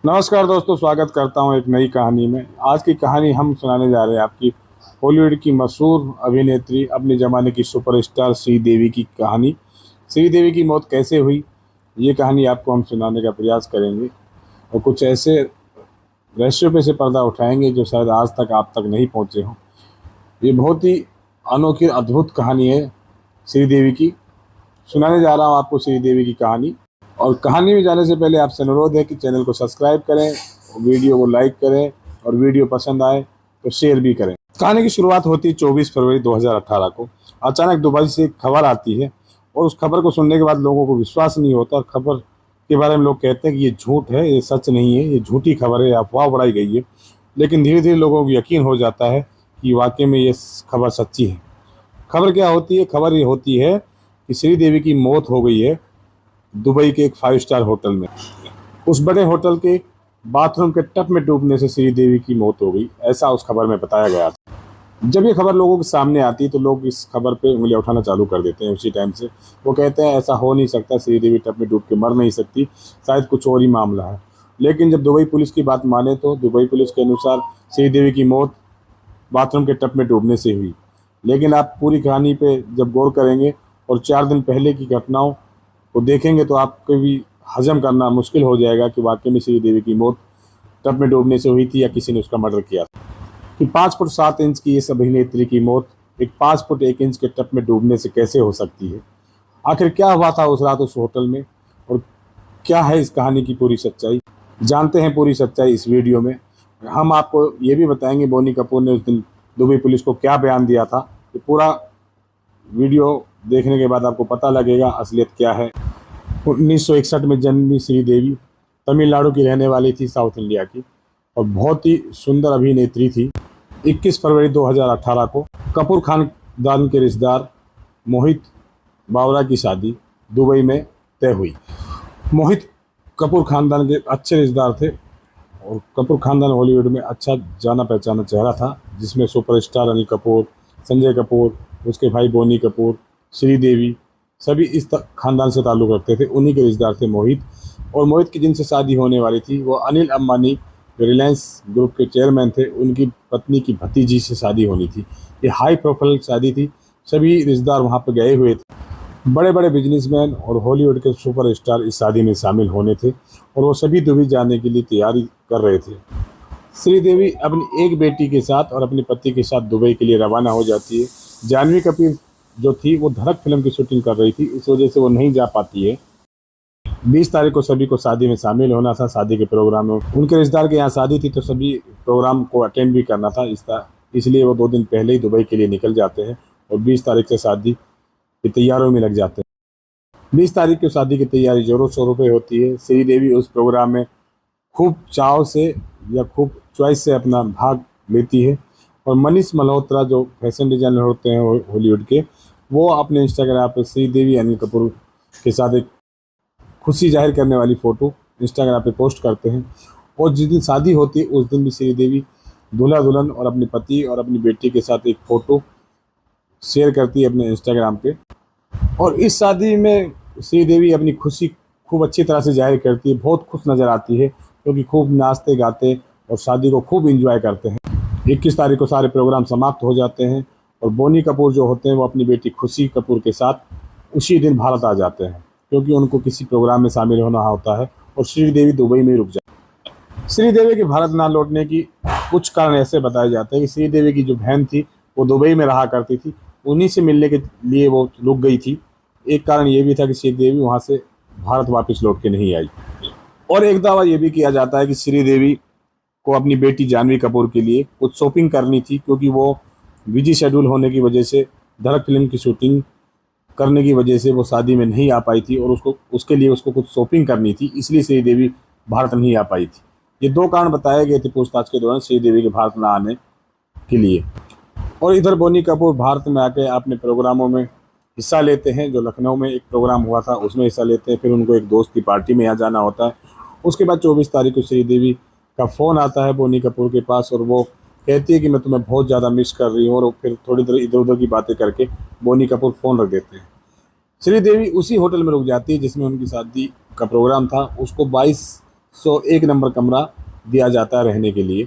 नमस्कार दोस्तों, स्वागत करता हूं एक नई कहानी में। आज की कहानी हम सुनाने जा रहे हैं आपकी बॉलीवुड की मशहूर अभिनेत्री, अपने ज़माने की सुपरस्टार श्रीदेवी की कहानी। श्रीदेवी की मौत कैसे हुई, ये कहानी आपको हम सुनाने का प्रयास करेंगे और कुछ ऐसे रहस्यों पे से पर्दा उठाएंगे जो शायद आज तक आप तक नहीं पहुंचे हों। ये बहुत ही अनोखी अद्भुत कहानी है श्रीदेवी की। सुनाने जा रहा हूँ आपको श्रीदेवी की कहानी। और कहानी में जाने से पहले आपसे अनुरोध है कि चैनल को सब्सक्राइब करें, वीडियो को लाइक करें और वीडियो पसंद आए तो शेयर भी करें। कहानी की शुरुआत होती है 24 फरवरी 2018 को। अचानक दुबई से एक खबर आती है और उस खबर को सुनने के बाद लोगों को विश्वास नहीं होता और खबर के बारे में लोग कहते हैं कि ये झूठ है, ये सच नहीं है, ये झूठी खबर है, अफवाह उड़ाई गई है। लेकिन धीरे धीरे लोगों को यकीन हो जाता है कि वाकई में ये खबर सच्ची है। खबर क्या होती है? खबर ये होती है कि श्रीदेवी की मौत हो गई है दुबई के एक 5 स्टार होटल में। उस बड़े होटल के बाथरूम के टब में डूबने से श्रीदेवी की मौत हो गई, ऐसा उस खबर में बताया गया था। जब ये खबर लोगों के सामने आती है तो लोग इस खबर पे उंगलियां उठाना चालू कर देते हैं। उसी टाइम से वो कहते हैं ऐसा हो नहीं सकता, श्रीदेवी टब में डूब के मर नहीं सकती, शायद कुछ और ही मामला है। लेकिन जब दुबई पुलिस की बात माने तो दुबई पुलिस के अनुसार श्रीदेवी की मौत बाथरूम के टब में डूबने से हुई। लेकिन आप पूरी कहानी पे जब गौर करेंगे और 4 दिन पहले की घटनाओं को देखेंगे तो आपको भी हजम करना मुश्किल हो जाएगा कि वाकई में श्रीदेवी की मौत टब में डूबने से हुई थी या किसी ने उसका मर्डर किया था। कि 5 फुट 7 इंच की इस अभिनेत्री की मौत एक 5 फुट 1 इंच के टब में डूबने से कैसे हो सकती है? आखिर क्या हुआ था उस रात उस होटल में और क्या है इस कहानी की पूरी सच्चाई? जानते हैं पूरी सच्चाई इस वीडियो में। हम आपको ये भी बताएंगे बोनी कपूर ने उस दिन दुबई पुलिस को क्या बयान दिया था। ये पूरा वीडियो देखने के बाद आपको पता लगेगा असलियत क्या है। 1961 में जन्मी श्रीदेवी तमिलनाडु की रहने वाली थी, साउथ इंडिया की, और बहुत ही सुंदर अभिनेत्री थी। 21 फरवरी 2018 को कपूर खानदान के रिश्तेदार मोहित बावरा की शादी दुबई में तय हुई। मोहित कपूर खानदान के अच्छे रिश्तेदार थे और कपूर खानदान हॉलीवुड में अच्छा जाना पहचाना चेहरा था, जिसमें सुपरस्टार अनिल कपूर, संजय कपूर, उसके भाई बोनी कपूर, श्रीदेवी सभी इस खानदान से ताल्लुक़ रखते थे। उन्हीं के रिश्तेदार थे मोहित। और मोहित की जिनसे शादी होने वाली थी वो अनिल अंबानी, रिलायंस ग्रुप के चेयरमैन थे, उनकी पत्नी की भतीजी से शादी होनी थी। ये हाई प्रोफाइल शादी थी। सभी रिश्तेदार वहाँ पर गए हुए थे। बड़े बड़े बिजनेसमैन और हॉलीवुड के सुपरस्टार इस शादी में शामिल होने थे और वो सभी दुबई जाने के लिए तैयारी कर रहे थे। श्रीदेवी अपनी एक बेटी के साथ और अपने पति के साथ दुबई के लिए रवाना हो जाती है। जानवी कपूर जो थी वो धड़क फिल्म की शूटिंग कर रही थी, इस वजह से वो नहीं जा पाती है। 20 तारीख को सभी को शादी में शामिल होना था। शादी के प्रोग्राम में उनके रिश्तेदार के यहाँ शादी थी तो सभी प्रोग्राम को अटेंड भी करना था। इसलिए वो 2 दिन पहले ही दुबई के लिए निकल जाते हैं और 20 तारीख से शादी की तैयारियों में लग जाते हैं। 20 तारीख की शादी की तैयारी जोरों शोरों पर होती है। श्रीदेवी उस प्रोग्राम में खूब चाव से या खूब चॉइस से अपना भाग लेती है और मनीष मल्होत्रा जो फैशन डिजाइनर होते हैं हॉलीवुड के, वो अपने इंस्टाग्राम पर श्रीदेवी अनिल कपूर के साथ एक खुशी जाहिर करने वाली फ़ोटो इंस्टाग्राम पे पोस्ट करते हैं। और जिस दिन शादी होती है उस दिन भी श्रीदेवी दूल्हा दुल्हन और अपने पति और अपनी बेटी के साथ एक फ़ोटो शेयर करती है अपने इंस्टाग्राम पे। और इस शादी में श्रीदेवी अपनी खुशी खूब अच्छी तरह से जाहिर करती है, बहुत खुश नज़र आती है क्योंकि खूब नाचते गाते और शादी को खूब इंजॉय करते हैं। 21 तारीख को सारे प्रोग्राम समाप्त हो जाते हैं और बोनी कपूर जो होते हैं वो अपनी बेटी खुशी कपूर के साथ उसी दिन भारत आ जाते हैं क्योंकि उनको किसी प्रोग्राम में शामिल होना होता है और श्रीदेवी दुबई में रुक जाती है। श्रीदेवी के भारत ना लौटने की कुछ कारण ऐसे बताए जाते हैं कि श्रीदेवी की जो बहन थी वो दुबई में रहा करती थी, उन्हीं से मिलने के लिए वो रुक गई थी। एक कारण ये भी था कि श्रीदेवी वहाँ से भारत वापस लौट के नहीं आई। और एक दावा ये भी किया जाता है कि श्रीदेवी को अपनी बेटी जानवी कपूर के लिए कुछ शॉपिंग करनी थी क्योंकि वो बिजी शेड्यूल होने की वजह से धड़क फिल्म की शूटिंग करने की वजह से वो शादी में नहीं आ पाई थी और उसके लिए उसको कुछ शॉपिंग करनी थी, इसलिए श्रीदेवी भारत नहीं आ पाई थी। ये 2 कारण बताए गए थे पूछताछ के दौरान श्रीदेवी के भारत न आने के लिए। और इधर बोनी कपूर भारत में आके अपने प्रोग्रामों में हिस्सा लेते हैं। जो लखनऊ में एक प्रोग्राम हुआ था उसमें हिस्सा लेते हैं, फिर उनको एक दोस्त की पार्टी में यहाँ जाना होता है। उसके बाद 24 तारीख को श्रीदेवी का फ़ोन आता है बोनी कपूर के पास और वो कहती है कि मैं तुम्हें बहुत ज़्यादा मिस कर रही हूँ और फिर थोड़ी देर इधर उधर की बातें करके बोनी कपूर फ़ोन रख देते हैं। श्रीदेवी उसी होटल में रुक जाती है जिसमें उनकी शादी का प्रोग्राम था। उसको 22 101 नंबर कमरा दिया जाता है रहने के लिए।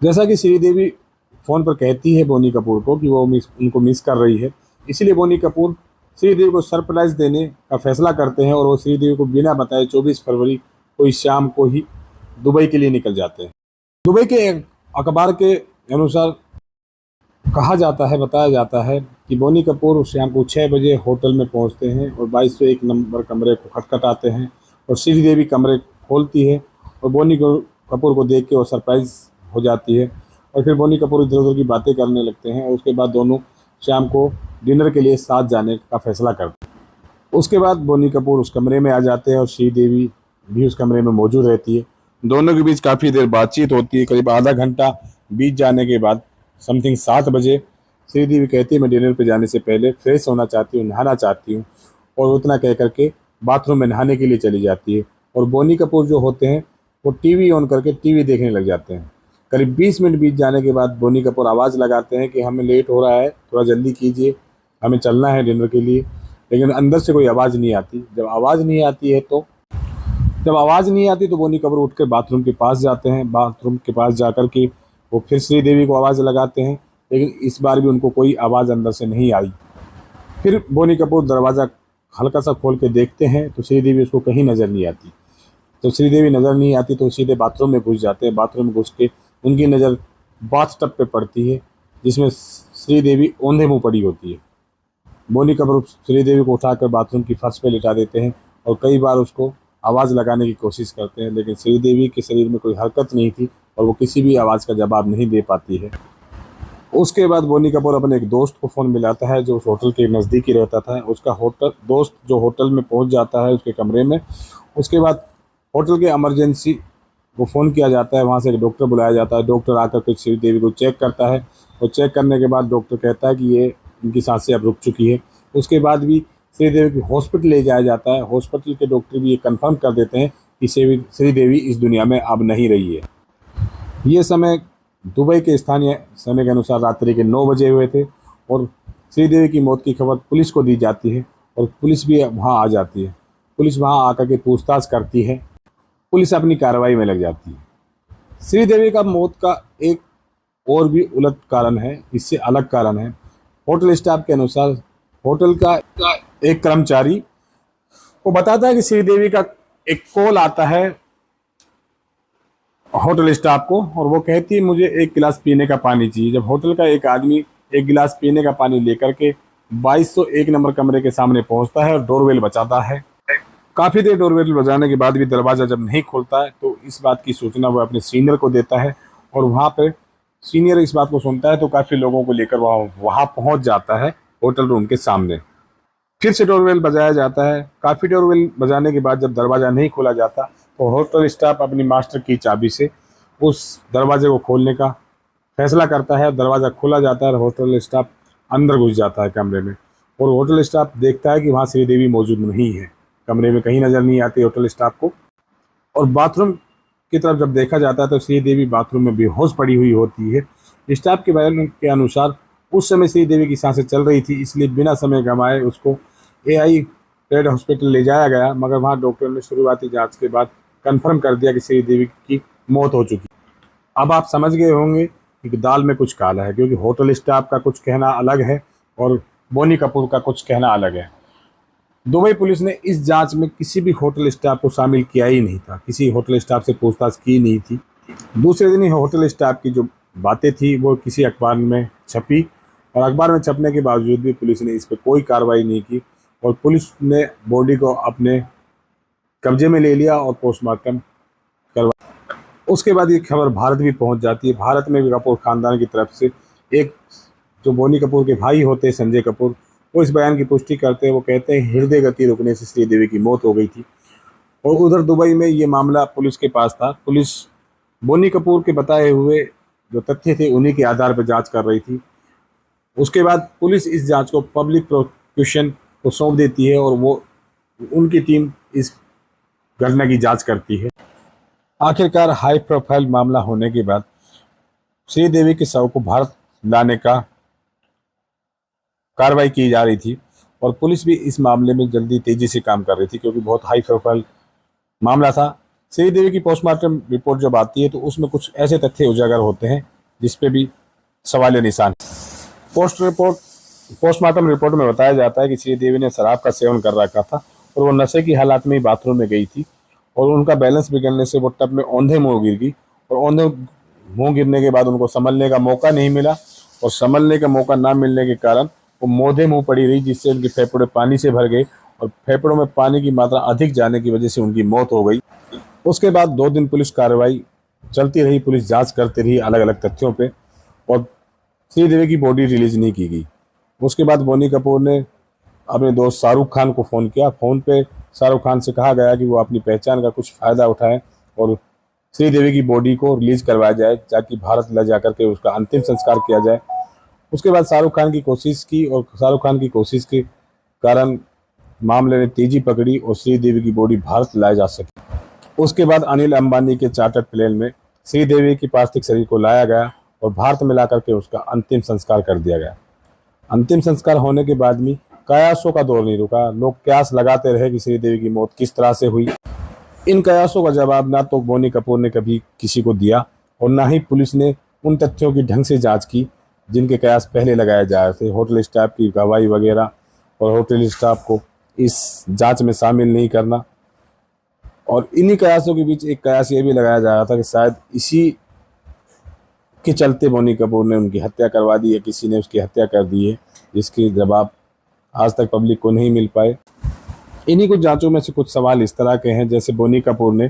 जैसा कि श्रीदेवी फ़ोन पर कहती है बोनी कपूर को कि वो उनको मिस कर रही है, इसीलिए बोनी कपूर श्रीदेवी को सरप्राइज़ देने का फैसला करते हैं और वो श्रीदेवी को बिना बताए 24 फरवरी को इस शाम को ही दुबई के लिए निकल जाते हैं। दुबई के एक अखबार के अनुसार कहा जाता है, बताया जाता है कि बोनी कपूर शाम को 6 बजे होटल में पहुंचते हैं और 2201 नंबर कमरे को खटखटाते हैं और श्रीदेवी कमरे खोलती है और बोनी कपूर को देख के वो सरप्राइज़ हो जाती है और फिर बोनी कपूर इधर उधर की बातें करने लगते हैं और उसके बाद दोनों शाम को डिनर के लिए साथ जाने का फैसला करते हैं। उसके बाद बोनी कपूर उस कमरे में आ जाते हैं और श्रीदेवी भी उस कमरे में मौजूद रहती है। दोनों के बीच काफ़ी देर बातचीत होती है। करीब आधा घंटा बीत जाने के बाद समथिंग 7 बजे श्रीदेवी कहती है मैं डिनर पे जाने से पहले फ्रेश होना चाहती हूँ, नहाना चाहती हूँ, और उतना कह करके बाथरूम में नहाने के लिए चली जाती है। और बोनी कपूर जो होते हैं वो टीवी ऑन करके टीवी देखने लग जाते हैं। करीब 20 मिनट बीत जाने के बाद बोनी कपूर आवाज़ लगाते हैं कि हमें लेट हो रहा है, थोड़ा जल्दी कीजिए, हमें चलना है डिनर के लिए। लेकिन अंदर से कोई आवाज़ नहीं आती। जब आवाज़ नहीं आती तो बोनी कपूर उठ कर बाथरूम के पास जाते हैं। बाथरूम के पास जाकर के वो फिर श्रीदेवी को आवाज़ लगाते हैं, लेकिन इस बार भी उनको कोई आवाज़ अंदर से नहीं आई। फिर बोनी कपूर दरवाज़ा हल्का सा खोल के देखते हैं तो श्रीदेवी उसको कहीं नज़र नहीं आती। तो श्रीदेवी नज़र नहीं आती तो सीधे बाथरूम में घुस जाते हैं। बाथरूम में घुस के उनकी नज़र बाथटब पे पड़ती है जिसमें श्रीदेवी औंधे मुँह पड़ी होती है। बोनी कपूर श्रीदेवी को उठाकर बाथरूम की फर्श पे लिटा देते हैं और कई बार उसको आवाज़ लगाने की कोशिश करते हैं, लेकिन श्रीदेवी के शरीर में कोई हरकत नहीं थी और वो किसी भी आवाज़ का जवाब नहीं दे पाती है। उसके बाद बोनी कपूर अपने एक दोस्त को फ़ोन मिलाता है जो उस होटल के नज़दीक ही रहता था। उसका दोस्त जो होटल में पहुंच जाता है उसके कमरे में। उसके बाद होटल के इमरजेंसी को फ़ोन किया जाता है, वहाँ से एक डॉक्टर बुलाया जाता है। डॉक्टर आकर के श्रीदेवी को चेक करता है और चेक करने के बाद डॉक्टर कहता है कि ये इनकी सांसें अब रुक चुकी है। उसके बाद भी श्रीदेवी को हॉस्पिटल ले जाया जाता है। हॉस्पिटल के डॉक्टर भी ये कंफर्म कर देते हैं कि श्रीदेवी इस दुनिया में अब नहीं रही है। ये समय दुबई के स्थानीय समय के अनुसार रात्रि के 9 बजे हुए थे और श्रीदेवी की मौत की खबर पुलिस को दी जाती है और पुलिस भी वहाँ आ जाती है। पुलिस वहाँ आकर के पूछताछ करती है। पुलिस अपनी कार्रवाई में लग जाती है। श्रीदेवी का मौत का एक और भी उलट कारण है, इससे अलग कारण है। होटल स्टाफ के अनुसार होटल का एक कर्मचारी को बताता है कि श्रीदेवी का एक कॉल आता है होटल स्टाफ को और वो कहती है मुझे 1 गिलास पीने का पानी चाहिए। जब होटल का एक आदमी 1 गिलास पीने का पानी लेकर के 2201 नंबर कमरे के सामने पहुंचता है और डोरबेल बजाता है। काफ़ी देर डोरबेल बजाने के बाद भी दरवाज़ा जब नहीं खुलता है तो इस बात की सूचना वो अपने सीनियर को देता है और वहाँ पर सीनियर इस बात को सुनता है तो काफ़ी लोगों को लेकर वहाँ पहुँच जाता है होटल रूम के सामने। फिर से डोरबेल बजाया जाता है। काफ़ी डोरबेल बजाने के बाद जब दरवाज़ा नहीं खोला जाता तो होटल स्टाफ अपनी मास्टर की चाबी से उस दरवाजे को खोलने का फैसला करता है। दरवाज़ा खोला जाता है और होटल स्टाफ अंदर घुस जाता है कमरे में और होटल स्टाफ देखता है कि वहाँ श्रीदेवी मौजूद नहीं है। कमरे में कहीं नज़र नहीं आती होटल स्टाफ को। और बाथरूम की तरफ जब देखा जाता है तो श्रीदेवी बाथरूम में बेहोश पड़ी हुई होती है। स्टाफ के बयान के अनुसार उस समय श्रीदेवी की सांसें चल रही थी, इसलिए बिना समय गंवाए उसको AI पेड हॉस्पिटल ले जाया गया, मगर वहाँ डॉक्टर ने शुरुआती जांच के बाद कंफर्म कर दिया कि श्रीदेवी की मौत हो चुकी। अब आप समझ गए होंगे कि दाल में कुछ काला है, क्योंकि होटल स्टाफ का कुछ कहना अलग है और बोनी कपूर का कुछ कहना अलग है। दुबई पुलिस ने इस जांच में किसी भी होटल स्टाफ को शामिल किया ही नहीं था, किसी होटल स्टाफ से पूछताछ की नहीं थी। दूसरे दिन ही होटल स्टाफ की जो बातें थी वो किसी अखबार में छपी और अखबार में छपने के बावजूद भी पुलिस ने इस पर कोई कार्रवाई नहीं की और पुलिस ने बॉडी को अपने कब्जे में ले लिया और पोस्टमार्टम करवा। उसके बाद ये खबर भारत भी पहुंच जाती है। भारत में भी कपूर ख़ानदान की तरफ से एक जो बोनी कपूर के भाई होते हैं संजय कपूर, वो इस बयान की पुष्टि करते हैं। वो कहते हैं हृदय गति रुकने से श्रीदेवी की मौत हो गई थी। और उधर दुबई में ये मामला पुलिस के पास था। पुलिस बोनी कपूर के बताए हुए जो तथ्य थे उन्हीं के आधार पर जांच कर रही थी। उसके बाद पुलिस इस जांच को पब्लिक प्रोसिक्यूशन को सौंप देती है और वो उनकी टीम इस घटना की जांच करती है। आखिरकार हाई प्रोफाइल मामला होने के बाद श्रीदेवी के शव को भारत लाने का कार्रवाई की जा रही थी और पुलिस भी इस मामले में जल्दी तेजी से काम कर रही थी, क्योंकि बहुत हाई प्रोफाइल मामला था। श्रीदेवी की पोस्टमार्टम रिपोर्ट जब आती है तो उसमें कुछ ऐसे तथ्य उजागर होते हैं जिस पे भी सवाल निशान। पोस्टमार्टम रिपोर्ट में बताया जाता है कि श्रीदेवी ने शराब का सेवन कर रखा था और वो नशे की हालात में ही बाथरूम में गई थी और उनका बैलेंस बिगड़ने से वो टब में औंधे मुंह गिर गई और औंधे मुंह गिरने के बाद उनको संभलने का मौका नहीं मिला और संभलने का मौका ना मिलने के कारण वो मोधे मुंह पड़ी रही, जिससे उनके फेफड़े पानी से भर गए और फेफड़ों में पानी की मात्रा अधिक जाने की वजह से उनकी मौत हो गई। उसके बाद 2 दिन पुलिस कार्रवाई चलती रही, पुलिस जांच करती रही अलग अलग तथ्यों पे और श्रीदेवी की बॉडी रिलीज नहीं की गई। उसके बाद बोनी कपूर ने अपने दोस्त शाहरुख खान को फ़ोन किया। फ़ोन पे शाहरुख खान से कहा गया कि वो अपनी पहचान का कुछ फ़ायदा उठाएं और श्रीदेवी की बॉडी को रिलीज़ करवाया जाए ताकि भारत ले जा करके उसका अंतिम संस्कार किया जाए। उसके बाद शाहरुख खान की कोशिश की और शाहरुख खान की कोशिश के कारण मामले ने तेजी पकड़ी और श्रीदेवी की बॉडी भारत लाया जा सकी। उसके बाद अनिल अंबानी के चार्टर्ड प्लेन में श्रीदेवी की पार्थिव शरीर को लाया गया और भारत में ला करके उसका अंतिम संस्कार कर दिया गया। अंतिम संस्कार होने के बाद भी कयासों का दौर नहीं रुका। लोग कयास लगाते रहे कि श्रीदेवी की मौत किस तरह से हुई। इन कयासों का जवाब ना तो बोनी कपूर ने कभी किसी को दिया और ना ही पुलिस ने उन तथ्यों की ढंग से जांच की जिनके कयास पहले लगाए जा रहे थे। होटल स्टाफ की गवाही वगैरह और होटल स्टाफ को इस जांच में शामिल नहीं करना। और इन्हीं कयासों के बीच एक कयास ये भी लगाया जा रहा था कि शायद इसी के चलते बोनी कपूर ने उनकी हत्या करवा दी है, किसी ने उसकी हत्या कर दी है, जिसके जवाब आज तक पब्लिक को नहीं मिल पाए। इन्हीं कुछ जांचों में से कुछ सवाल इस तरह के हैं, जैसे बोनी कपूर ने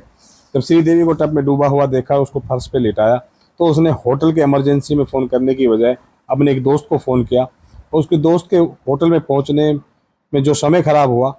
जब श्रीदेवी को टब में डूबा हुआ देखा, उसको फर्श पे लेटाया, तो उसने होटल के इमरजेंसी में फ़ोन करने की बजाय अपने एक दोस्त को फ़ोन किया और उसके दोस्त के होटल में पहुंचने में जो समय ख़राब हुआ,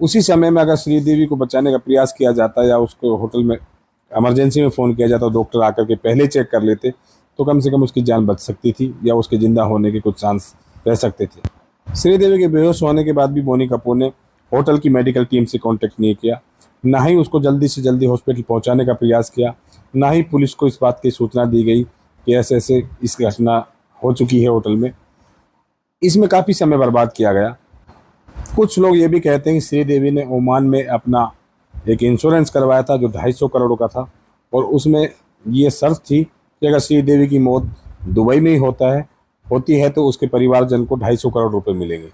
उसी समय में अगर श्रीदेवी को बचाने का प्रयास किया जाता या उसको होटल में इमरजेंसी में फ़ोन किया जाता, डॉक्टर आकर के पहले चेक कर लेते, तो कम से कम उसकी जान बच सकती थी या उसके ज़िंदा होने के कुछ चांस रह सकते थे। श्रीदेवी के बेहोश होने के बाद भी बोनी कपूर ने होटल की मेडिकल टीम से कांटेक्ट नहीं किया, ना ही उसको जल्दी से जल्दी हॉस्पिटल पहुंचाने का प्रयास किया, ना ही पुलिस को इस बात की सूचना दी गई कि ऐसे ऐसे इस घटना हो चुकी है होटल में। इसमें काफ़ी समय बर्बाद किया गया। कुछ लोग ये भी कहते हैं कि श्रीदेवी ने ओमान में अपना एक इंश्योरेंस करवाया था जो 250 करोड़ का था और उसमें ये शर्त थी कि अगर श्रीदेवी की मौत दुबई में ही होती है तो उसके परिवारजन को 250 करोड़ रुपए मिलेंगे।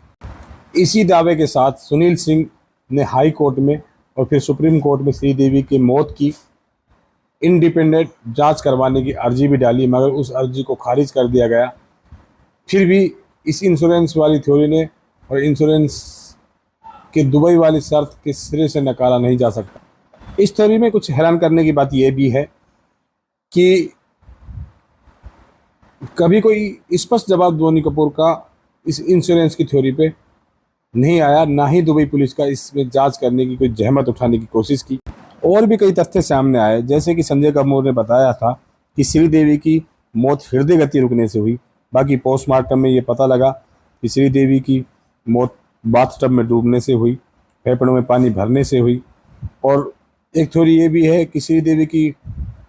इसी दावे के साथ सुनील सिंह ने हाई कोर्ट में और फिर सुप्रीम कोर्ट में श्रीदेवी की मौत की इंडिपेंडेंट जांच करवाने की अर्जी भी डाली, मगर उस अर्जी को खारिज कर दिया गया। फिर भी इस इंश्योरेंस वाली थ्योरी ने और इंश्योरेंस के दुबई वाली शर्त के सिरे से नकारा नहीं जा सकता। इस थ्योरी में कुछ हैरान करने की बात यह भी है कि कभी कोई स्पष्ट जवाब बोनी कपूर का इस इंश्योरेंस की थ्योरी पे नहीं आया, ना ही दुबई पुलिस का इसमें जांच करने की कोई जहमत उठाने की कोशिश की। और भी कई तथ्य सामने आए, जैसे कि संजय कपूर ने बताया था कि श्रीदेवी की मौत हृदय गति रुकने से हुई। बाकी पोस्टमार्टम में ये पता लगा कि श्रीदेवी की मौत बाथटब में डूबने से हुई, फेफड़ों में पानी भरने से हुई। और एक थ्योरी ये भी है कि श्रीदेवी की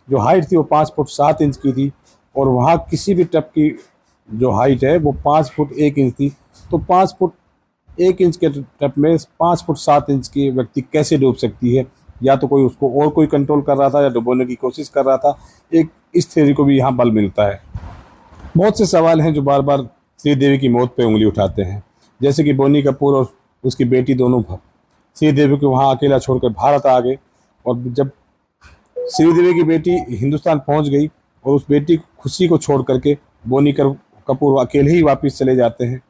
जो हाइट थी वो 5 फुट 7 इंच की थी और वहाँ किसी भी टब की जो हाइट है वो 5 फुट 1 इंच थी। तो 5 फुट 1 इंच के टब में 5 फुट 7 इंच की व्यक्ति कैसे डूब सकती है? या तो कोई उसको और कोई कंट्रोल कर रहा था या डुबोने की कोशिश कर रहा था। एक इस थ्योरी को भी यहाँ बल मिलता है। बहुत से सवाल हैं जो बार बार श्रीदेवी की मौत पे उंगली उठाते हैं, जैसे कि बोनी कपूर और उसकी बेटी दोनों श्रीदेवी को वहाँ अकेला छोड़कर भारत आ गए और जब श्रीदेवी की बेटी हिंदुस्तान पहुँच गई और उस बेटी खुशी को छोड़ करके बोनी कपूर अकेले ही वापस चले जाते हैं।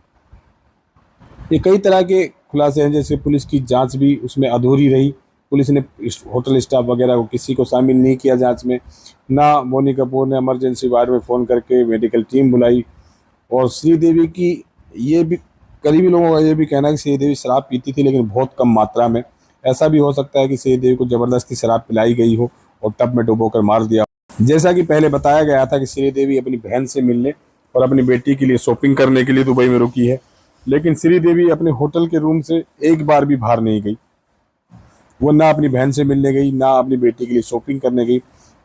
ये कई तरह के खुलासे हैं, जैसे पुलिस की जांच भी उसमें अधूरी रही। पुलिस ने होटल स्टाफ वगैरह को किसी को शामिल नहीं किया जांच में, ना बोनी कपूर ने इमरजेंसी वार्ड में फ़ोन करके मेडिकल टीम बुलाई। और श्रीदेवी की ये भी करीबी लोगों का ये भी कहना है कि श्रीदेवी शराब पीती थी, लेकिन बहुत कम मात्रा में। ऐसा भी हो सकता है कि श्रीदेवी को ज़बरदस्ती शराब पिलाई गई हो और टब में डुबोकर मार दिया। जैसा कि पहले बताया गया था कि श्रीदेवी अपनी बहन से मिलने और अपनी बेटी के लिए शॉपिंग करने के लिए दुबई में रुकी है, लेकिन श्रीदेवी अपने होटल के रूम से एक बार भी बाहर नहीं गई। वो ना अपनी बहन से मिलने गई, ना अपनी बेटी के लिए शॉपिंग करने गई।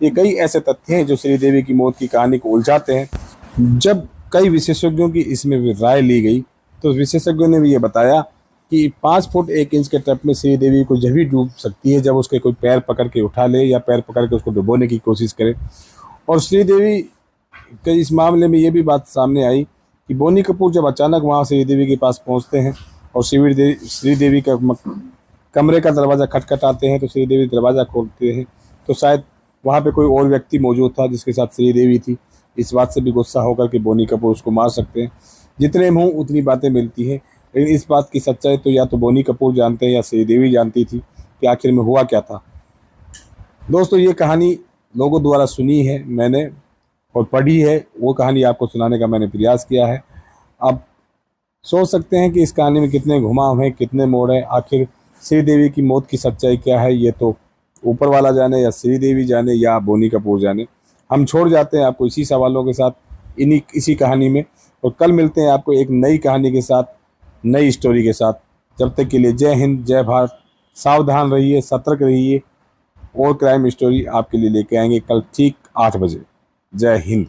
ये कई ऐसे तथ्य हैं जो श्रीदेवी की मौत की कहानी को उलझाते हैं। जब कई विशेषज्ञों की इसमें राय ली गई तो विशेषज्ञों ने भी ये बताया कि 5 फुट 1 इंच के टब में श्रीदेवी को जब भी डूब सकती है जब उसके कोई पैर पकड़ के उठा ले या पैर पकड़ के उसको डुबोने की कोशिश करे। और श्रीदेवी के इस मामले में ये भी बात सामने आई कि बोनी कपूर जब अचानक वहाँ श्रीदेवी के पास पहुँचते हैं और श्रीदेवी का कमरे का दरवाज़ा खटखटाते हैं तो श्रीदेवी दरवाज़ा खोलते हैं तो शायद वहाँ पे कोई और व्यक्ति मौजूद था जिसके साथ श्रीदेवी थी। इस बात से भी गुस्सा होकर कि बोनी कपूर उसको मार सकते हैं। जितने मुँह उतनी बातें मिलती हैं, लेकिन इस बात की सच्चाई तो या तो बोनी कपूर जानते हैं या श्रीदेवी जानती थी कि आखिर में हुआ क्या था। दोस्तों, ये कहानी लोगों द्वारा सुनी है मैंने और पढ़ी है, वो कहानी आपको सुनाने का मैंने प्रयास किया है। आप सोच सकते हैं कि इस कहानी में कितने घुमाव हैं, कितने मोड़ हैं। आखिर श्रीदेवी की मौत की सच्चाई क्या है, ये तो ऊपर वाला जाने या श्रीदेवी जाने या बोनी कपूर जाने। हम छोड़ जाते हैं आपको इसी सवालों के साथ इसी कहानी में, और कल मिलते हैं आपको एक नई कहानी के साथ, नई स्टोरी के साथ। जब तक के लिए जय हिंद, जय भारत। सावधान रहिए, सतर्क रहिए। और क्राइम स्टोरी आपके लिए लेके आएंगे कल ठीक 8 बजे। जय हिंद।